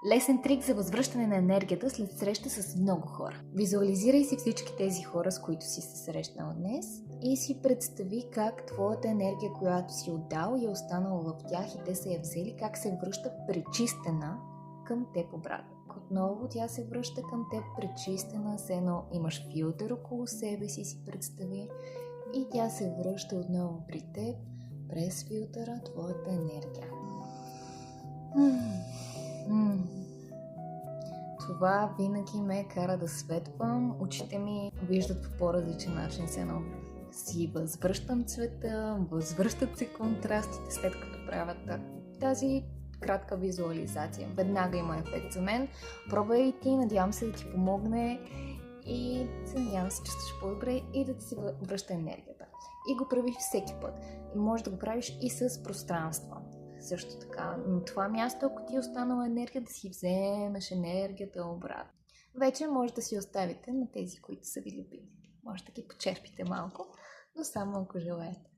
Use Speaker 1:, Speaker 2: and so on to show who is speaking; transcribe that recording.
Speaker 1: Лесен трик за възвръщане на енергията след среща с много хора. Визуализирай си всички тези хора, с които си се срещнал днес и си представи как твоята енергия, която си отдал, е останала в тях и те са я взели, как се връща пречистена към теб обратно. Отново тя се връща към теб пречистена, все едно имаш филтър около себе си представи, и тя се връща отново при теб през филтъра, твоята енергия. Това винаги ме кара да светвам. Очите ми виждат по по-различен начин, се едно си възвръщам цвета, възвръщат се контрастите, след като правят тази кратка визуализация. Веднага има ефект за мен. Пробвай и ти, надявам се да ти помогне и се надявам се, че ще по-добре и да ти се връща енергията. И го правиш всеки път. И можеш да го правиш и с пространство. Също така, на това място, ако ти е останала енергия, да си вземеш енергията обратно. Вече може да си оставите на тези, които са ви любими. Може да ги почерпите малко, но само ако желаете.